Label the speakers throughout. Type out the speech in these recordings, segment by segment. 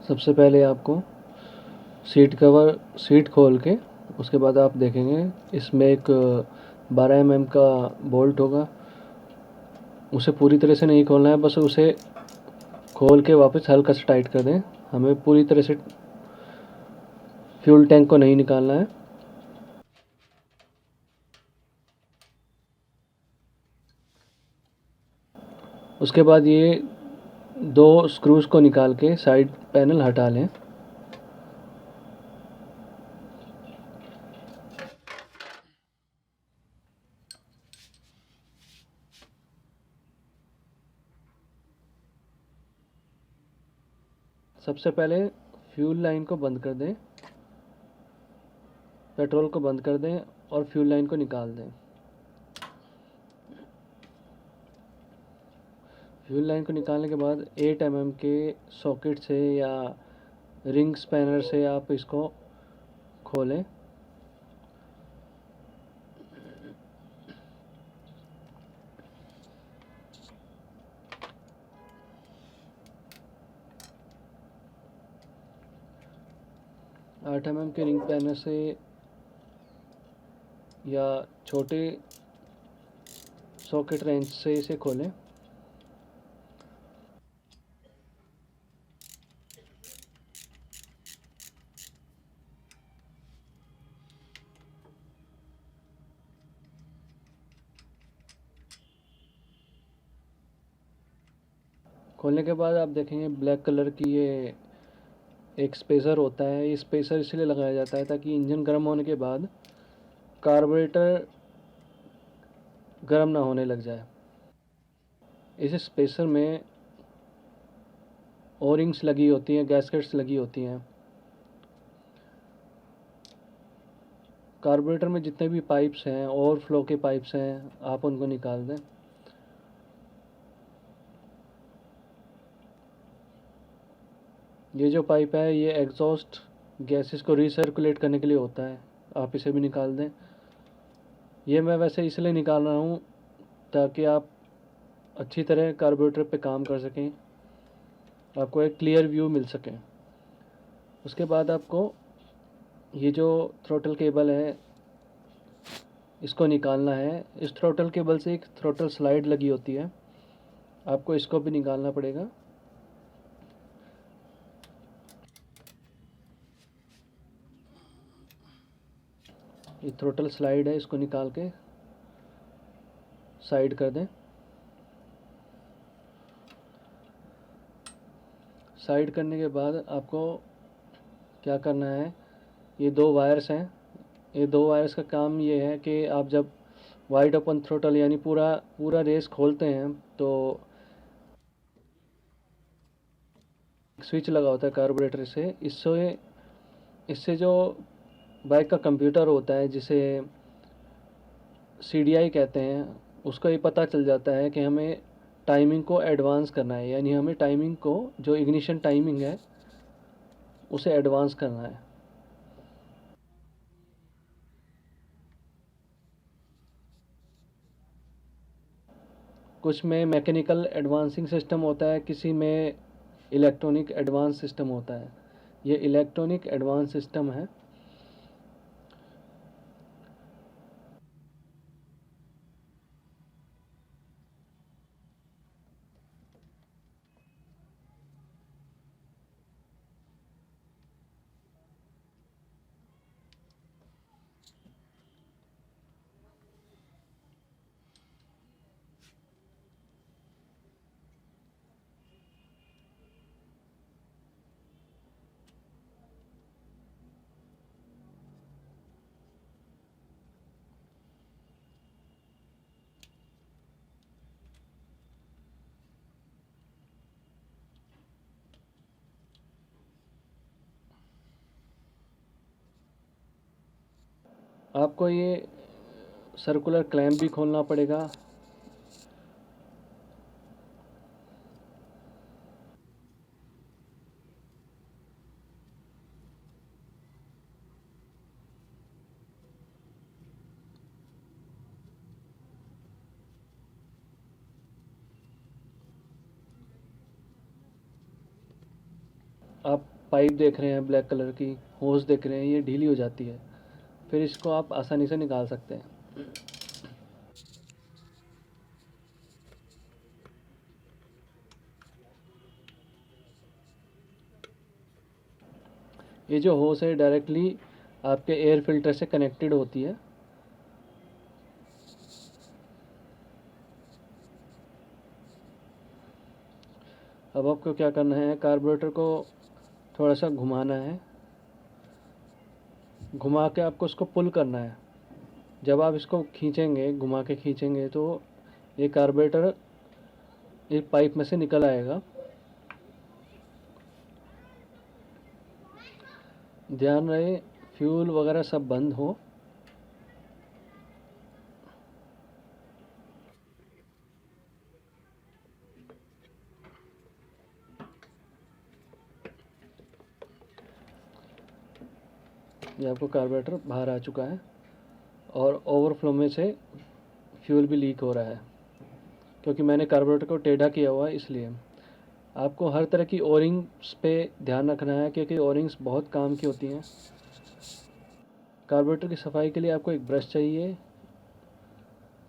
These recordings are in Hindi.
Speaker 1: सबसे पहले आपको सीट खोल के उसके बाद आप देखेंगे इसमें एक 12 mm का बोल्ट होगा। उसे पूरी तरह से नहीं खोलना है, बस उसे खोल के वापस हल्का से टाइट कर दें। हमें पूरी तरह से फ्यूल टैंक को नहीं निकालना है। उसके बाद ये 2 स्क्रूज़ को निकाल के साइड पैनल हटा लें। सबसे पहले फ्यूल लाइन को बंद कर दें, पेट्रोल को बंद कर दें और फ्यूल लाइन को निकाल दें। फ्यूल लाइन को निकालने के बाद 8 mm के सॉकेट से या रिंग स्पैनर से आप इसको खोलें। आठ mm के रिंग स्पैनर से या छोटे सॉकेट रेंच से इसे खोलें। खोलने के बाद आप देखेंगे ब्लैक कलर की ये एक स्पेसर होता है। ये स्पेसर इसलिए लगाया जाता है ताकि इंजन गर्म होने के बाद कार्बोरेटर गर्म ना होने लग जाए। इस स्पेसर में ओरिंग्स लगी होती हैं, गैस्केट्स लगी होती हैं। कार्बोरेटर में जितने भी पाइप्स हैं, ओवरफ्लो के पाइप्स हैं, आप उनको निकाल दें। ये जो पाइप है ये एग्जॉस्ट गैसेस को रिसर्कुलेट करने के लिए होता है, आप इसे भी निकाल दें। ये मैं वैसे इसलिए निकाल रहा हूँ ताकि आप अच्छी तरह कार्बोरेटर पे काम कर सकें, आपको एक क्लियर व्यू मिल सके। उसके बाद आपको ये जो थ्रोटल केबल है इसको निकालना है। इस थ्रोटल केबल से एक थ्रोटल स्लाइड लगी होती है, आपको इसको भी निकालना पड़ेगा। ये थ्रोटल स्लाइड है, इसको निकाल के साइड कर दें। साइड करने के बाद आपको क्या करना है, ये 2 वायर्स हैं। ये 2 वायर्स का काम ये है कि आप जब वाइड ओपन थ्रोटल यानी पूरा पूरा रेस खोलते हैं तो स्विच लगा होता है कार्बोरेटर से। इससे इससे जो बाइक का कंप्यूटर होता है जिसे CDI कहते हैं, उसको ये पता चल जाता है कि हमें टाइमिंग को एडवांस करना है, यानी हमें टाइमिंग को जो इग्निशन टाइमिंग है उसे एडवांस करना है। कुछ में मैकेनिकल एडवांसिंग सिस्टम होता है, किसी में इलेक्ट्रॉनिक एडवांस सिस्टम होता है। ये इलेक्ट्रॉनिक एडवांस सिस्टम है। आपको ये सर्कुलर क्लैंप भी खोलना पड़ेगा। आप पाइप देख रहे हैं ब्लैक कलर की, होस देख रहे हैं, ये ढीली हो जाती है, फिर इसको आप आसानी से निकाल सकते हैं। ये जो होस है डायरेक्टली आपके एयर फिल्टर से कनेक्टेड होती है। अब आपको क्या करना है, कार्बोरेटर को थोड़ा सा घुमाना है, घुमा के आपको उसको पुल करना है। जब आप इसको खींचेंगे, घुमा के खींचेंगे, तो ये कार्बोरेटर एक पाइप में से निकल आएगा। ध्यान रहे फ्यूल वगैरह सब बंद हो। ये आपको कार्बोरेटर बाहर आ चुका है और ओवरफ्लो में से फ्यूल भी लीक हो रहा है, क्योंकि मैंने कार्बोरेटर को टेढ़ा किया हुआ है इसलिए। आपको हर तरह की ओरिंग्स पे ध्यान रखना है, क्योंकि ओरिंग्स बहुत काम की होती हैं। कार्बोरेटर की सफाई के लिए आपको एक ब्रश चाहिए,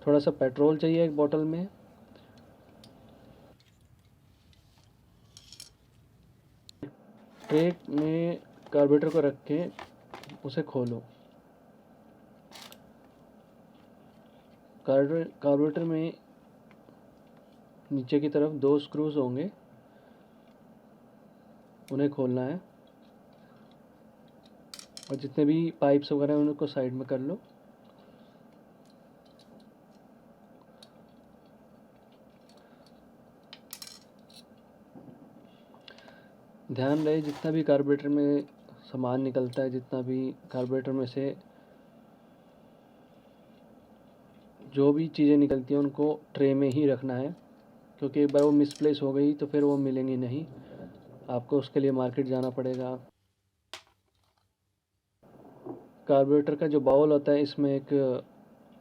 Speaker 1: थोड़ा सा पेट्रोल चाहिए एक बोतल में, ट्रे में कार्बोरेटर को रख के उसे खोलो। कार्बोरेटर में नीचे की तरफ 2 स्क्रूज होंगे, उन्हें खोलना है और जितने भी पाइप्स वगैरह हैं उनको साइड में कर लो। ध्यान रहे जितना भी कार्बोरेटर में सामान निकलता है, जितना भी कार्बोरेटर में से जो भी चीज़ें निकलती हैं उनको ट्रे में ही रखना है, क्योंकि एक बार वो मिसप्लेस हो गई तो फिर वो मिलेंगी नहीं, आपको उसके लिए मार्केट जाना पड़ेगा। कार्बोरेटर का जो बाउल होता है, इसमें एक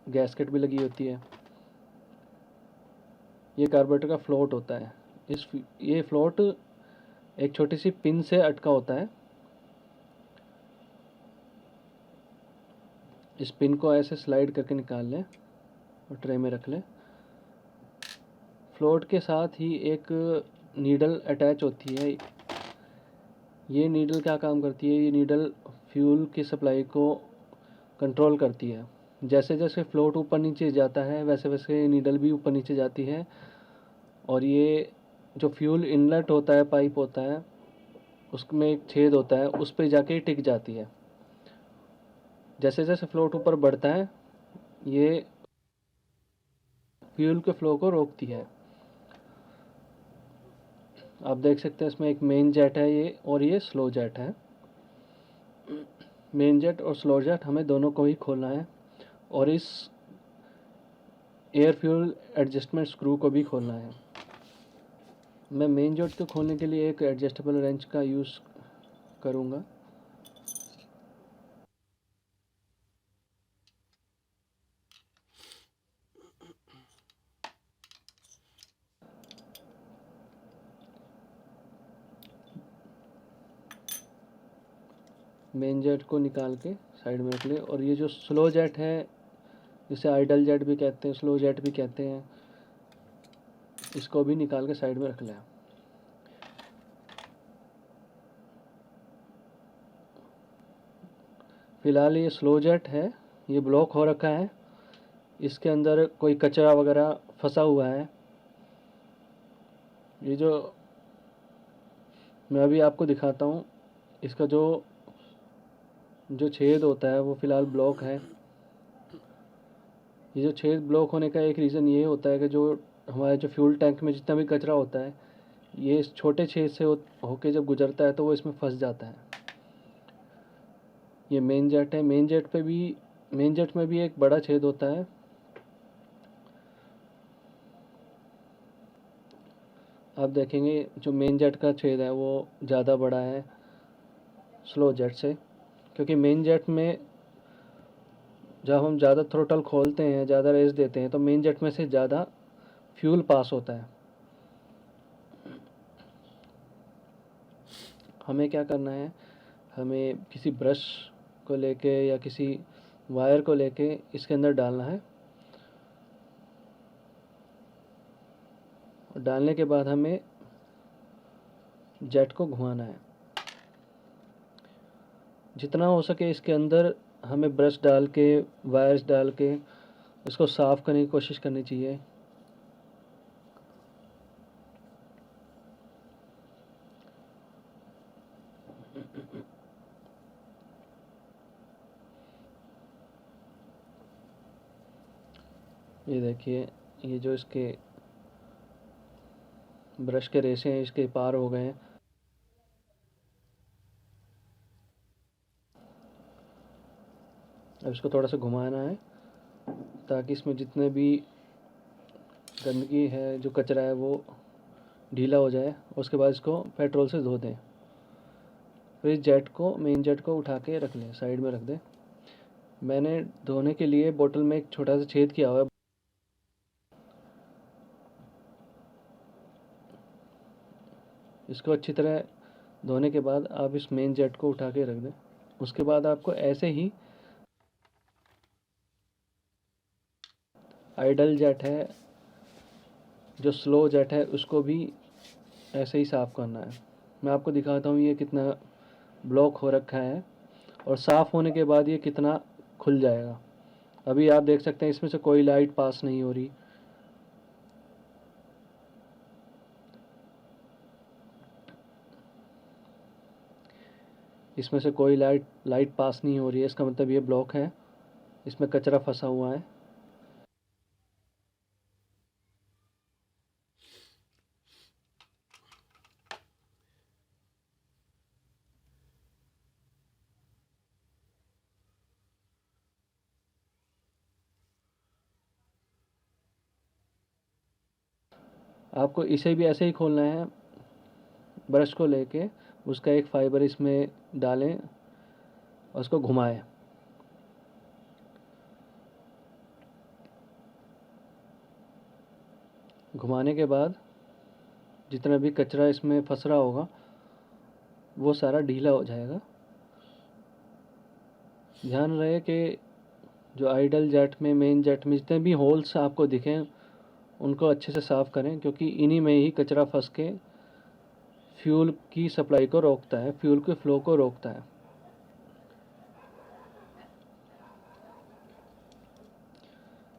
Speaker 1: गैस्केट भी लगी होती है। ये कार्बोरेटर का फ्लोट होता है। ये फ्लोट एक छोटी सी पिन से अटका होता है। इस पिन को ऐसे स्लाइड करके निकाल लें और ट्रे में रख लें। फ्लोट के साथ ही एक नीडल अटैच होती है। ये नीडल क्या काम करती है, ये नीडल फ्यूल की सप्लाई को कंट्रोल करती है। जैसे जैसे फ्लोट ऊपर नीचे जाता है, वैसे वैसे नीडल भी ऊपर नीचे जाती है, और ये जो फ्यूल इनलेट होता है, पाइप होता है, उसमें एक छेद होता है, उस पर जाके टिक जाती है। जैसे जैसे फ्लोट ऊपर बढ़ता है, ये फ्यूल के फ्लो को रोकती है। आप देख सकते हैं इसमें एक मेन जेट है ये, और ये स्लो जेट है। मेन जेट और स्लो जेट हमें दोनों को ही खोलना है, और इस एयर फ्यूल एडजस्टमेंट स्क्रू को भी खोलना है। मैं मेन जेट को खोलने के लिए एक एडजस्टेबल रेंच का यूज़ करूँगा। मेन जेट को निकाल के साइड में रख ले, और ये जो स्लो जेट है, जिसे आइडल जेट भी कहते हैं, स्लो जेट भी कहते हैं, इसको भी निकाल के साइड में रख लें। फ़िलहाल ये स्लो जेट है, ये ब्लॉक हो रखा है, इसके अंदर कोई कचरा वगैरह फंसा हुआ है। ये जो मैं अभी आपको दिखाता हूँ, इसका जो जो छेद होता है वो फ़िलहाल ब्लॉक है। ये जो छेद ब्लॉक होने का एक रीज़न ये होता है कि जो हमारे जो फ्यूल टैंक में जितना भी कचरा होता है, ये इस छोटे छेद से होके जब गुजरता है तो वो इसमें फंस जाता है। ये मेन जेट है। मेन जेट में भी एक बड़ा छेद होता है। आप देखेंगे जो मेन जेट का छेद है वो ज़्यादा बड़ा है स्लो जेट से, क्योंकि मेन जेट में जब हम ज़्यादा थ्रोटल खोलते हैं, ज़्यादा रेस देते हैं, तो मेन जेट में से ज़्यादा फ्यूल पास होता है। हमें क्या करना है, हमें किसी ब्रश को लेके या किसी वायर को लेके इसके अंदर डालना है। और डालने के बाद हमें जेट को घुमाना है। जितना हो सके इसके अंदर हमें ब्रश डाल के, वायर्स डाल के इसको साफ़ करने की कोशिश करनी चाहिए। ये देखिए, ये जो इसके ब्रश के रेशे हैं इसके पार हो गए हैं। अब इसको थोड़ा सा घुमाना है ताकि इसमें जितने भी गंदगी है, जो कचरा है, वो ढीला हो जाए। उसके बाद इसको पेट्रोल से धो दें। फिर इस जेट को, मेन जेट को उठा के रख लें, साइड में रख दें। मैंने धोने के लिए बोतल में एक छोटा सा छेद किया हुआ है। इसको अच्छी तरह धोने के बाद आप इस मेन जेट को उठा के रख दें। उसके बाद आपको ऐसे ही आइडल जेट है, जो स्लो जेट है, उसको भी ऐसे ही साफ़ करना है। मैं आपको दिखाता हूँ ये कितना ब्लॉक हो रखा है और साफ़ होने के बाद ये कितना खुल जाएगा। अभी आप देख सकते हैं इसमें से कोई लाइट पास नहीं हो रही। इसमें से कोई लाइट पास नहीं हो रही है, इसका मतलब ये ब्लॉक है, इसमें कचरा फंसा हुआ है। आपको इसे भी ऐसे ही खोलना है, ब्रश को लेके उसका एक फाइबर इसमें डालें और उसको घुमाएं। घुमाने के बाद जितना भी कचरा इसमें फंस रहा होगा वो सारा ढीला हो जाएगा। ध्यान रहे कि जो आइडल जेट में, मेन जेट में जितने भी होल्स आपको दिखें उनको अच्छे से साफ़ करें, क्योंकि इन्हीं में ही कचरा फंस के फ्यूल की सप्लाई को रोकता है, फ्यूल के फ्लो को रोकता है।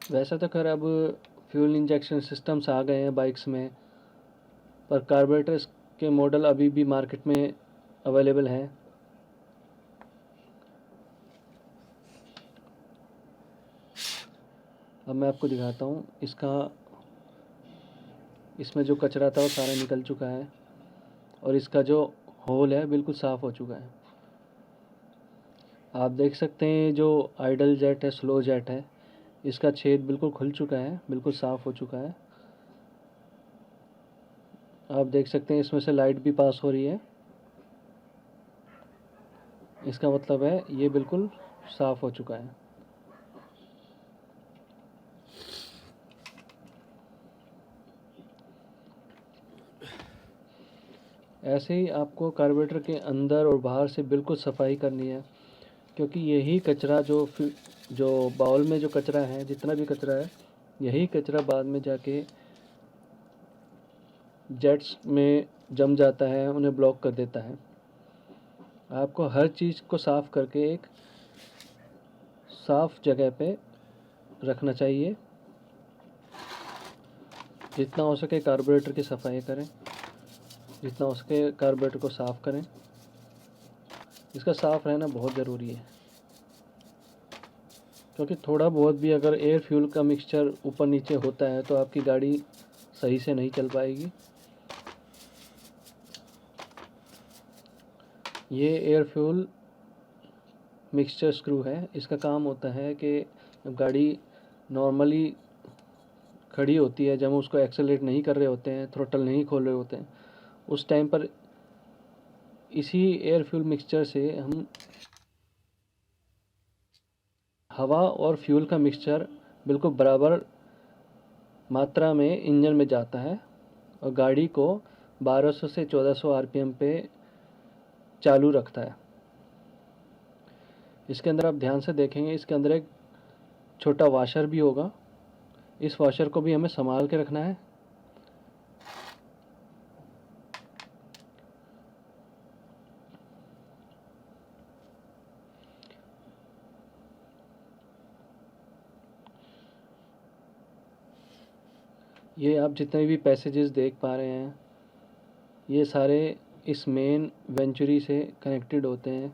Speaker 1: वैसे तो खैर अब फ्यूल इंजेक्शन सिस्टम्स आ गए हैं बाइक्स में, पर कार्बोरेटर्स के मॉडल अभी भी मार्केट में अवेलेबल हैं। अब मैं आपको दिखाता हूँ इसमें जो कचरा था वो सारा निकल चुका है और इसका जो होल है बिल्कुल साफ़ हो चुका है। आप देख सकते हैं जो आइडल जेट है, स्लो जेट है, इसका छेद बिल्कुल खुल चुका है, बिल्कुल साफ़ हो चुका है। आप देख सकते हैं इसमें से लाइट भी पास हो रही है, इसका मतलब है ये बिल्कुल साफ़ हो चुका है। ऐसे ही आपको कार्बोरेटर के अंदर और बाहर से बिल्कुल सफाई करनी है, क्योंकि यही कचरा जो बाउल में जो कचरा है, जितना भी कचरा है, यही कचरा बाद में जाके जेट्स में जम जाता है, उन्हें ब्लॉक कर देता है। आपको हर चीज़ को साफ़ करके एक साफ़ जगह पे रखना चाहिए। जितना हो सके कार्बोरेटर की सफाई करें, जितना हो सके कार्बोरेटर को साफ़ करें। इसका साफ़ रहना बहुत ज़रूरी है, क्योंकि थोड़ा बहुत भी अगर एयर फ्यूल का मिक्सचर ऊपर नीचे होता है तो आपकी गाड़ी सही से नहीं चल पाएगी। ये एयर फ्यूल मिक्सचर स्क्रू है। इसका काम होता है कि जब गाड़ी नॉर्मली खड़ी होती है, जब हम उसको एक्सेलरेट नहीं कर रहे होते हैं, थ्रोटल नहीं खोल रहे होते हैं, उस टाइम पर इसी एयर फ्यूल मिक्सचर से हम हवा और फ्यूल का मिक्सचर बिल्कुल बराबर मात्रा में इंजन में जाता है और गाड़ी को 1200 से 1400 आरपीएम पे चालू रखता है। इसके अंदर आप ध्यान से देखेंगे, इसके अंदर एक छोटा वाशर भी होगा। इस वाशर को भी हमें संभाल के रखना है। ये आप जितने भी पैसेजेस देख पा रहे हैं, ये सारे इस मेन वेंचुरी से कनेक्टेड होते हैं।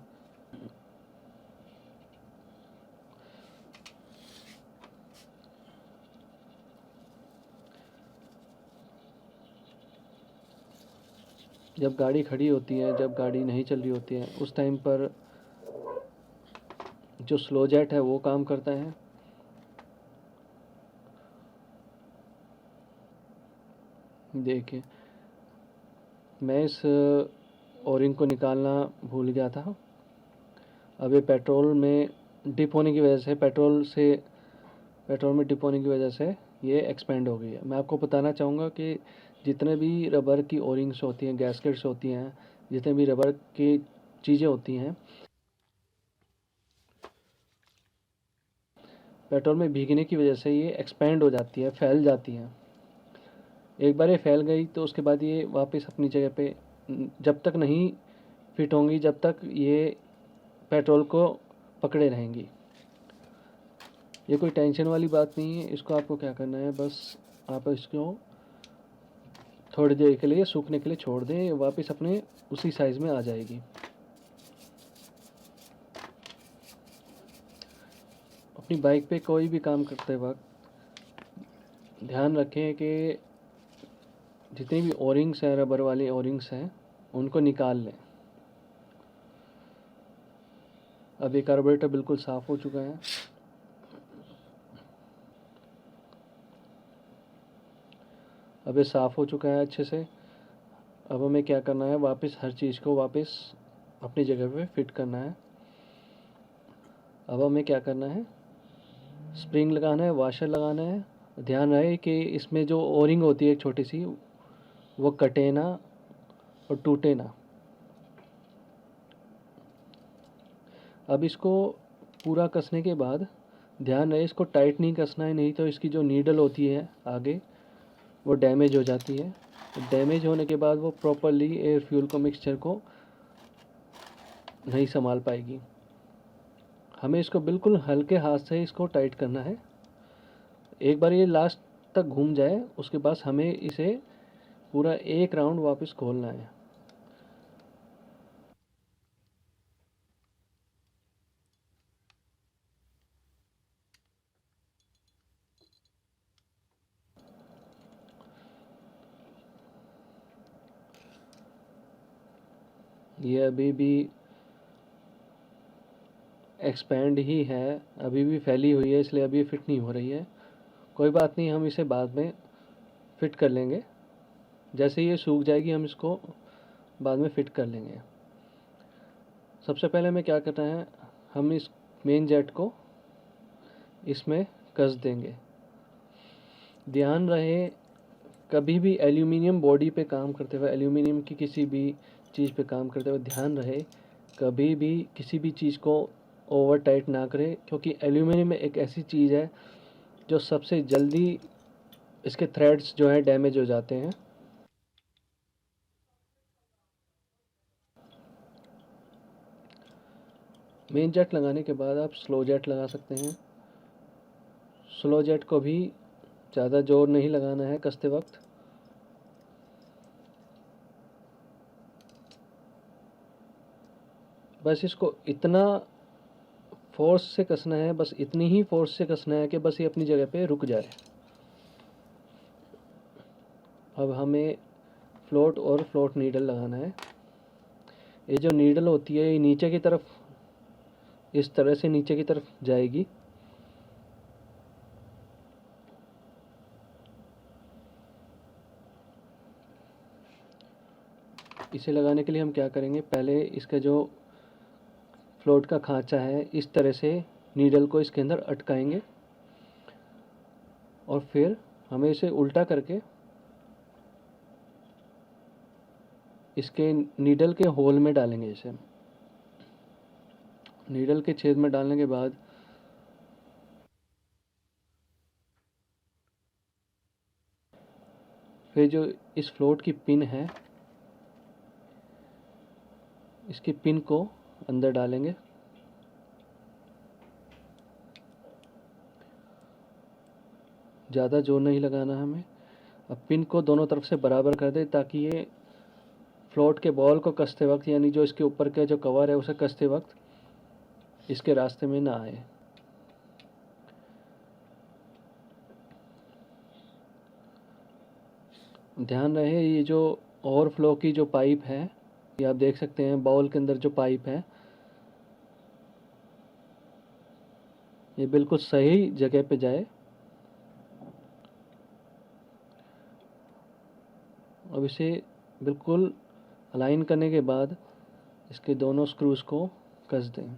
Speaker 1: जब गाड़ी खड़ी होती है, जब गाड़ी नहीं चल रही होती है, उस टाइम पर जो स्लो जेट है वो काम करता है। देखिए, मैं इस ओरिंग को निकालना भूल गया था। अब ये पेट्रोल में डिप होने की वजह से, पेट्रोल में डिप होने की वजह से ये एक्सपेंड हो गई है। मैं आपको बताना चाहूँगा कि जितने भी रबर की ओरिंग्स होती हैं, गैस्केट्स होती हैं, जितने भी रबर की चीज़ें होती हैं, पेट्रोल में भीगने की वजह से ये एक्सपेंड हो जाती है, फैल जाती हैं। एक बार ये फैल गई तो उसके बाद ये वापस अपनी जगह पे जब तक नहीं फिट होंगी, जब तक ये पेट्रोल को पकड़े रहेंगी। ये कोई टेंशन वाली बात नहीं है। इसको आपको क्या करना है, बस आप इसको थोड़ी देर के लिए सूखने के लिए छोड़ दें, वापस अपने उसी साइज़ में आ जाएगी। अपनी बाइक पे कोई भी काम करते वक्त ध्यान रखें कि जितनी भी ओरिंग्स हैं, रबर वाली ओरिंग्स हैं, उनको निकाल लें। अब ये कार्बोरेटर बिल्कुल साफ़ हो चुका है। अब ये साफ़ हो चुका है अच्छे से। अब हमें क्या करना है, वापस हर चीज़ को वापस अपनी जगह पे फिट करना है। अब हमें क्या करना है, स्प्रिंग लगाना है, वाशर लगाना है। ध्यान रहे कि इसमें जो ओरिंग होती है एक छोटी सी, वो कटे ना और टूटे ना। अब इसको पूरा कसने के बाद ध्यान रहे इसको टाइट नहीं कसना है, नहीं तो इसकी जो नीडल होती है आगे वो डैमेज हो जाती है। डैमेज होने के बाद वो प्रॉपरली एयर फ्यूल को मिक्सचर को नहीं संभाल पाएगी। हमें इसको बिल्कुल हल्के हाथ से इसको टाइट करना है। एक बार ये लास्ट तक घूम जाए उसके बाद हमें इसे पूरा एक राउंड वापस खोलना है। ये अभी भी एक्सपैंड ही है, अभी भी फैली हुई है, इसलिए अभी फिट नहीं हो रही है। कोई बात नहीं, हम इसे बाद में फिट कर लेंगे। जैसे ही ये सूख जाएगी हम इसको बाद में फिट कर लेंगे। सबसे पहले हमें क्या करना है, हम इस मेन जेट को इसमें कस देंगे। ध्यान रहे कभी भी एल्यूमिनियम बॉडी पे काम करते हुए, एल्यूमिनियम की किसी भी चीज़ पे काम करते हुए ध्यान रहे कभी भी किसी भी चीज़ को ओवर टाइट ना करें, क्योंकि एल्यूमिनियम एक ऐसी चीज़ है जो सबसे जल्दी इसके थ्रेड्स जो है डैमेज हो जाते हैं। मेन जेट लगाने के बाद आप स्लो जेट लगा सकते हैं। स्लो जेट को भी ज़्यादा जोर नहीं लगाना है कसते वक्त। बस इसको इतना फोर्स से कसना है, बस इतनी ही फोर्स से कसना है कि बस ये अपनी जगह पे रुक जाए। अब हमें फ्लोट और फ्लोट नीडल लगाना है। ये जो नीडल होती है ये नीचे की तरफ, इस तरह से नीचे की तरफ जाएगी। इसे लगाने के लिए हम क्या करेंगे, पहले इसका जो फ्लोट का खांचा है इस तरह से नीडल को इसके अंदर अटकाएंगे और फिर हमें इसे उल्टा करके इसके नीडल के होल में डालेंगे। इसे नीडल के छेद में डालने के बाद फिर जो इस फ्लोट की पिन है, इसकी पिन को अंदर डालेंगे। ज़्यादा जोर नहीं लगाना हमें। अब पिन को दोनों तरफ से बराबर कर दें ताकि ये फ्लोट के बॉल को कसते वक्त, यानी जो इसके ऊपर का जो कवर है उसे कसते वक्त इसके रास्ते में ना आए। ध्यान रहे ये जो ओवरफ्लो की जो पाइप है, ये आप देख सकते हैं बाउल के अंदर जो पाइप है, ये बिल्कुल सही जगह पे जाए। अब इसे बिल्कुल अलाइन करने के बाद इसके दोनों स्क्रूज को कस दें।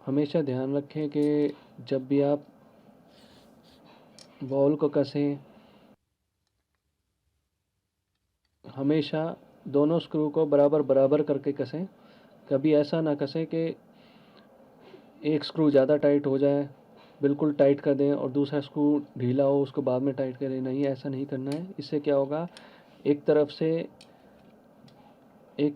Speaker 1: हमेशा ध्यान रखें कि जब भी आप बॉल को कसें, हमेशा दोनों स्क्रू को बराबर बराबर करके कसें। कभी ऐसा ना कसें कि एक स्क्रू ज़्यादा टाइट हो जाए, बिल्कुल टाइट कर दें, और दूसरा स्क्रू ढीला हो उसको बाद में टाइट करें। नहीं, ऐसा नहीं करना है। इससे क्या होगा, एक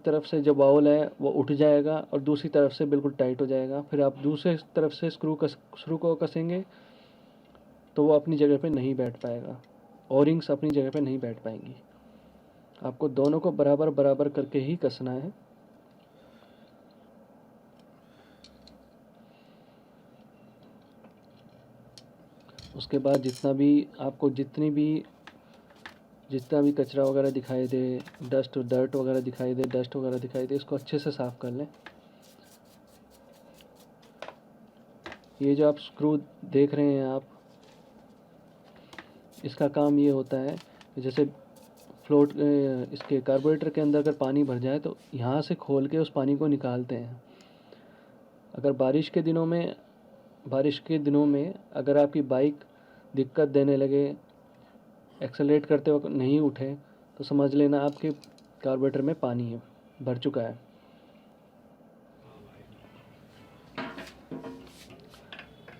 Speaker 1: तरफ से जो बाउल है वो उठ जाएगा और दूसरी तरफ से बिल्कुल टाइट हो जाएगा। फिर आप दूसरे तरफ से स्क्रू को कसेंगे तो वो अपनी जगह पे नहीं बैठ पाएगा, ओरिंग्स अपनी जगह पे नहीं बैठ पाएंगी। आपको दोनों को बराबर बराबर करके ही कसना है। उसके बाद जितना भी कचरा वगैरह दिखाई दे, डस्ट वगैरह दिखाई दे, इसको अच्छे से साफ़ कर लें। ये जो आप स्क्रू देख रहे हैं आप, इसका काम ये होता है कि जैसे इसके कार्बोरेटर के अंदर अगर पानी भर जाए तो यहाँ से खोल के उस पानी को निकालते हैं। अगर बारिश के दिनों में अगर आपकी बाइक दिक्कत देने लगे, एक्सेलरेट करते वक्त नहीं उठे, तो समझ लेना आपके कार्बोरेटर में पानी है, भर चुका है।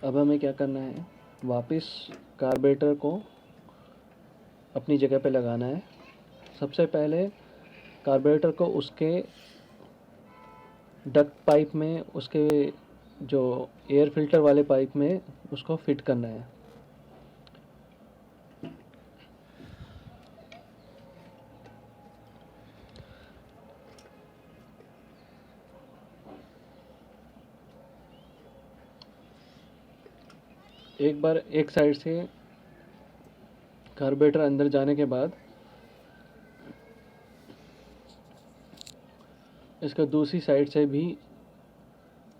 Speaker 1: अब हमें क्या करना है, वापस कार्बोरेटर को अपनी जगह पे लगाना है। सबसे पहले कार्बोरेटर को उसके डक्ट पाइप में, उसके जो एयर फिल्टर वाले पाइप में उसको फिट करना है। एक बार एक साइड से कार्बोरेटर अंदर जाने के बाद इसका दूसरी साइड से भी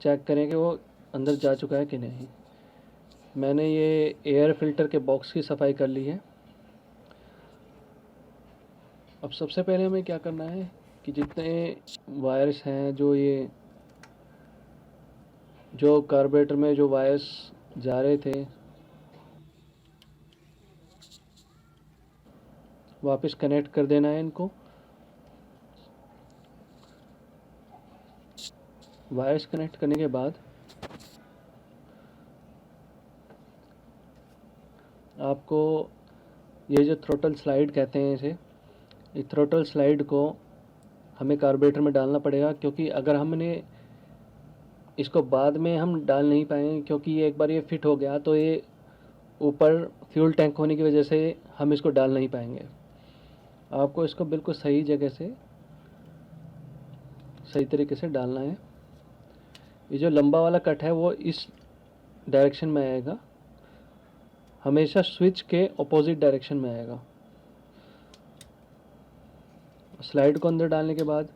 Speaker 1: चेक करें कि वो अंदर जा चुका है कि नहीं। मैंने ये एयर फिल्टर के बॉक्स की सफाई कर ली है। अब सबसे पहले हमें क्या करना है कि जितने वायर्स हैं, जो कार्बोरेटर में जो वायर्स जा रहे थे, वापस कनेक्ट कर देना है इनको। वायर्स कनेक्ट करने के बाद आपको ये जो थ्रोटल स्लाइड कहते हैं इसे, इस थ्रोटल स्लाइड को हमें कार्बोरेटर में डालना पड़ेगा, क्योंकि अगर हमने इसको बाद में हम डाल नहीं पाएंगे, क्योंकि ये एक बार ये फिट हो गया तो ये ऊपर फ्यूल टैंक होने की वजह से हम इसको डाल नहीं पाएंगे। आपको इसको बिल्कुल सही जगह से सही तरीके से डालना है। ये जो लंबा वाला कट है वो इस डायरेक्शन में आएगा, हमेशा स्विच के ऑपोजिट डायरेक्शन में आएगा। स्लाइड को अंदर डालने के बाद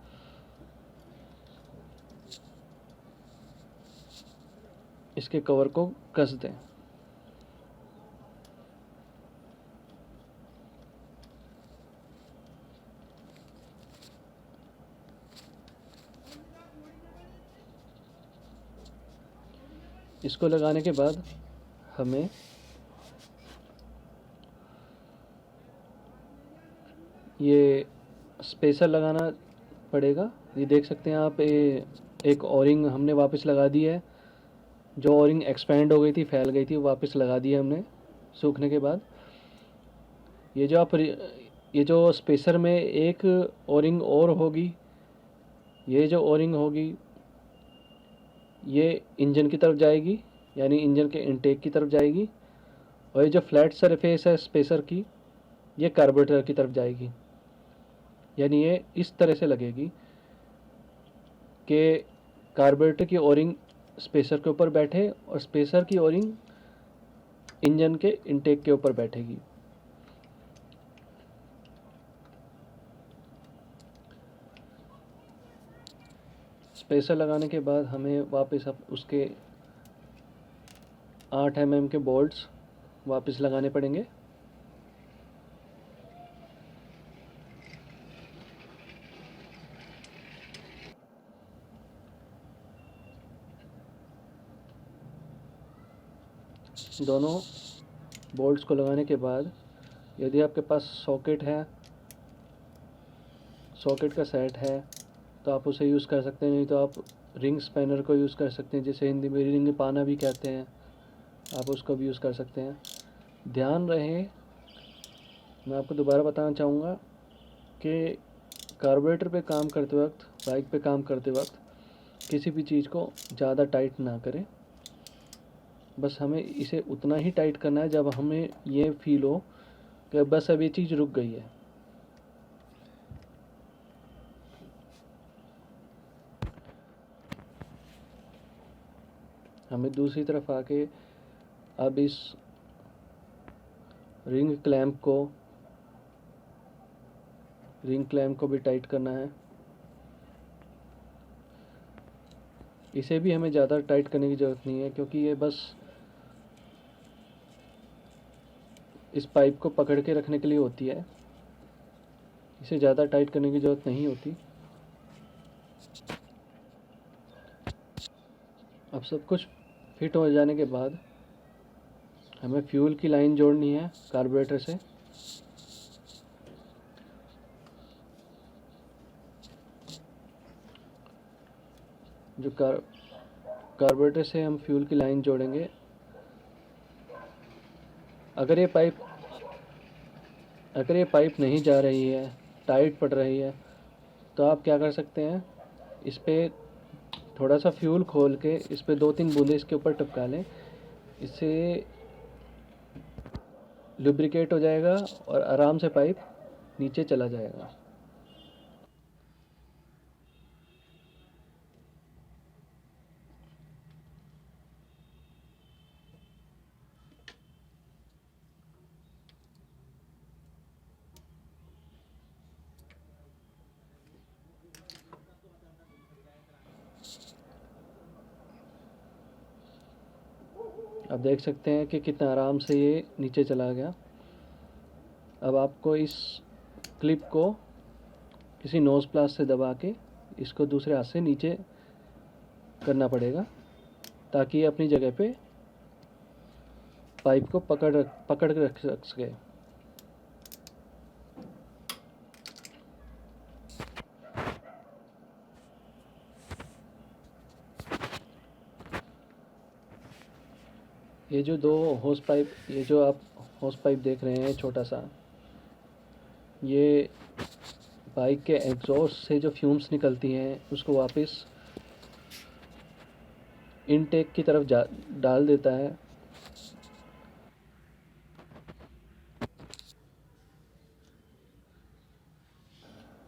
Speaker 1: इसके कवर को कस दें। इसको लगाने के बाद हमें ये स्पेसर लगाना पड़ेगा। ये देख सकते हैं आप, एक ओरिंग हमने वापस लगा दी है। जो ओरिंग एक्सपेंड हो गई थी, फैल गई थी, वो वापस लगा दी है हमने सूखने के बाद। ये जो आप ये जो स्पेसर में एक ओरिंग और होगी, ये जो ओरिंग होगी ये इंजन की तरफ जाएगी, यानी इंजन के इनटेक की तरफ जाएगी। और ये जो फ्लैट सरफेस है स्पेसर की, ये कार्बोरेटर की तरफ जाएगी। यानी ये इस तरह से लगेगी कि कार्बोरेटर की ओरिंग स्पेसर के ऊपर बैठे और स्पेसर की ओरिंग इंजन के इनटेक के ऊपर बैठेगी। स्पेसर लगाने के बाद हमें वापस अब उसके 8 mm के बोल्ट्स वापस लगाने पड़ेंगे। दोनों बोल्ट्स को लगाने के बाद यदि आपके पास सॉकेट का सेट है तो आप उसे यूज़ कर सकते हैं, नहीं तो आप रिंग स्पैनर को यूज़ कर सकते हैं, जिसे हिंदी में रिंग पाना भी कहते हैं। आप उसको भी यूज़ कर सकते हैं। ध्यान रहे, मैं आपको दोबारा बताना चाहूँगा कि कार्बोरेटर पे काम करते वक्त, बाइक पे काम करते वक्त किसी भी चीज़ को ज़्यादा टाइट ना करें। बस हमें इसे उतना ही टाइट करना है जब हमें ये फील हो कि बस अब ये चीज़ रुक गई है। हमें दूसरी तरफ आके अब इस रिंग क्लैंप को भी टाइट करना है। इसे भी हमें ज़्यादा टाइट करने की ज़रूरत नहीं है, क्योंकि ये बस इस पाइप को पकड़ के रखने के लिए होती है। इसे ज़्यादा टाइट करने की ज़रूरत नहीं होती। अब सब कुछ फिट हो जाने के बाद हमें फ्यूल की लाइन जोड़नी है कार्बोरेटर से। जो कार्बोरेटर से हम फ्यूल की लाइन जोड़ेंगे, अगर ये पाइप नहीं जा रही है, टाइट पड़ रही है, तो आप क्या कर सकते हैं, इस पर थोड़ा सा फ्यूल खोल के इस पर 2-3 बूंदे इसके ऊपर टपका लें। इससे लुब्रिकेट हो जाएगा और आराम से पाइप नीचे चला जाएगा। आप देख सकते हैं कि कितना आराम से ये नीचे चला गया। अब आपको इस क्लिप को किसी नोज़ प्लास से दबा के इसको दूसरे हाथ से नीचे करना पड़ेगा, ताकि ये अपनी जगह पे पाइप को पकड़ के रख सके। ये जो आप होस पाइप देख रहे हैं छोटा सा, ये बाइक के एग्जॉस्ट से जो फ्यूम्स निकलती हैं उसको वापस इनटेक की तरफ डाल देता है।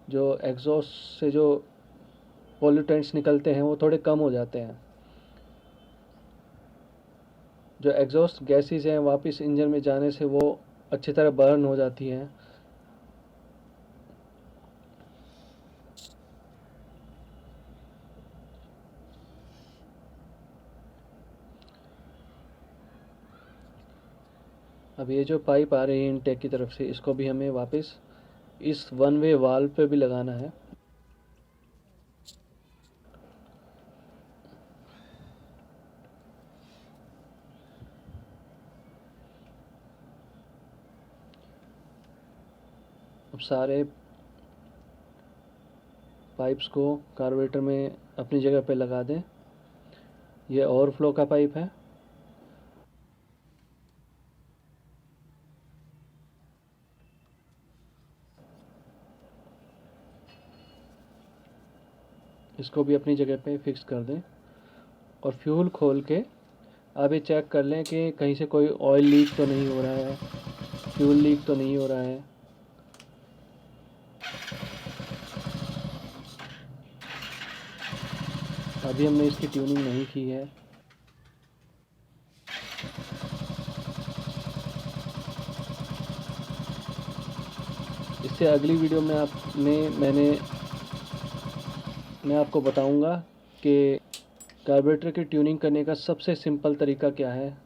Speaker 1: जो एग्जॉस्ट से जो पॉल्यूटेंट्स निकलते हैं वो थोड़े कम हो जाते हैं। जो एग्जॉस्ट गैसेस हैं वापस इंजन में जाने से वो अच्छी तरह बर्न हो जाती हैं। अब ये जो पाइप आ रही है इनटेक की तरफ से, इसको भी हमें वापस इस वन वे वाल्व पे भी लगाना है। अब सारे पाइप्स को कार्बोरेटर में अपनी जगह पे लगा दें। ये ओवरफ्लो का पाइप है। इसको भी अपनी जगह पे फिक्स कर दें और फ्यूल खोल के आप ये चेक कर लें कि कहीं से कोई ऑयल लीक तो नहीं हो रहा है, फ्यूल लीक तो नहीं हो रहा है। अभी हमने इसकी ट्यूनिंग नहीं की है। इससे अगली वीडियो में मैं आपको बताऊंगा कि कार्बोरेटर की ट्यूनिंग करने का सबसे सिंपल तरीका क्या है।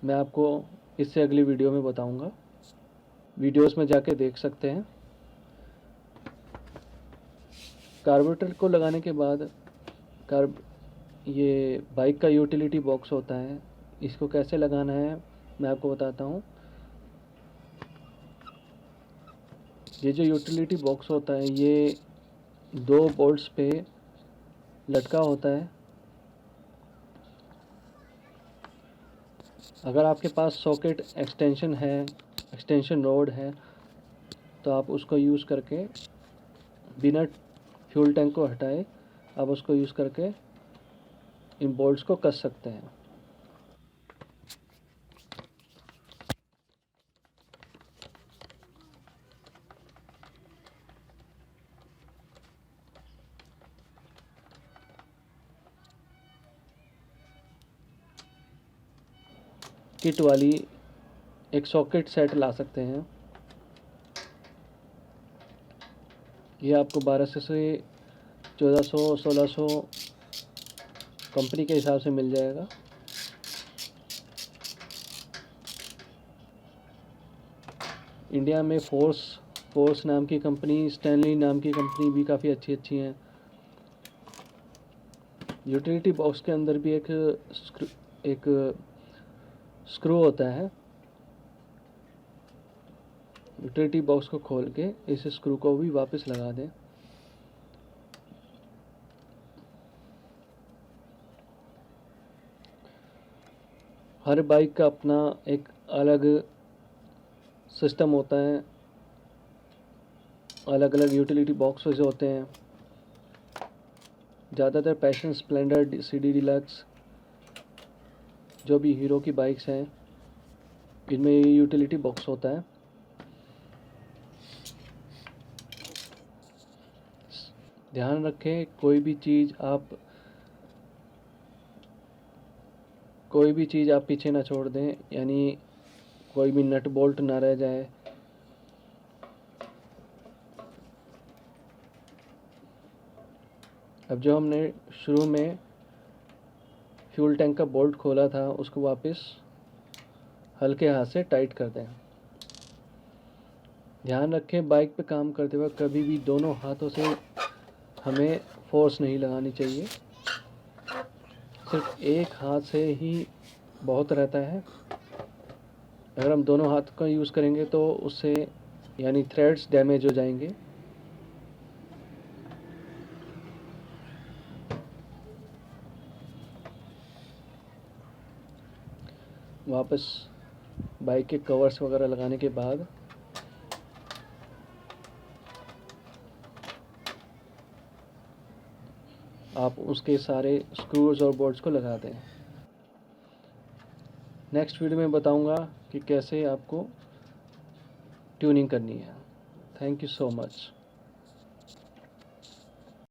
Speaker 1: मैं आपको इससे अगली वीडियो में बताऊंगा। वीडियोस में जाके देख सकते हैं। कार्बोरेटर को लगाने के बाद ये बाइक का यूटिलिटी बॉक्स होता है, इसको कैसे लगाना है मैं आपको बताता हूँ। ये जो यूटिलिटी बॉक्स होता है ये 2 बोल्ट्स पे लटका होता है। अगर आपके पास सॉकेट एक्सटेंशन रोड है तो आप उसको यूज़ करके बिना फ्यूल टैंक को हटाए आप उसको यूज़ करके इन बोल्ट्स को कस सकते हैं। किट वाली एक सॉकेट सेट ला सकते हैं। ये आपको 1200 से 1400 1600 कंपनी के हिसाब से मिल जाएगा। इंडिया में फोर्स नाम की कंपनी, स्टैनली नाम की कंपनी भी काफ़ी अच्छी हैं। यूटिलिटी बॉक्स के अंदर भी एक स्क्रू होता है। यूटिलिटी बॉक्स को खोल के इस स्क्रू को भी वापस लगा दें। हर बाइक का अपना एक अलग सिस्टम होता है, अलग अलग यूटिलिटी बॉक्सेस होते हैं। ज़्यादातर पैशन, स्प्लेंडर, CD डिलक्स, जो भी हीरो की बाइक्स हैं इनमें ये यूटिलिटी बॉक्स होता है। ध्यान रखें कोई भी चीज़ आप पीछे ना छोड़ दें, यानी कोई भी नट बोल्ट ना रह जाए। अब जो हमने शुरू में फ्यूल टैंक का बोल्ट खोला था उसको वापस हल्के हाथ से टाइट कर दें। ध्यान रखें बाइक पे काम करते वक्त कभी भी दोनों हाथों से हमें फोर्स नहीं लगानी चाहिए, सिर्फ एक हाथ से ही बहुत रहता है। अगर हम दोनों हाथ का यूज़ करेंगे तो उससे यानी थ्रेड्स डैमेज हो जाएंगे। वापस बाइक के कवर्स वगैरह लगाने के बाद आप उसके सारे स्क्रूज और बोल्ट्स को लगा दें। नेक्स्ट वीडियो में बताऊंगा कि कैसे आपको ट्यूनिंग करनी है। Thank you so much.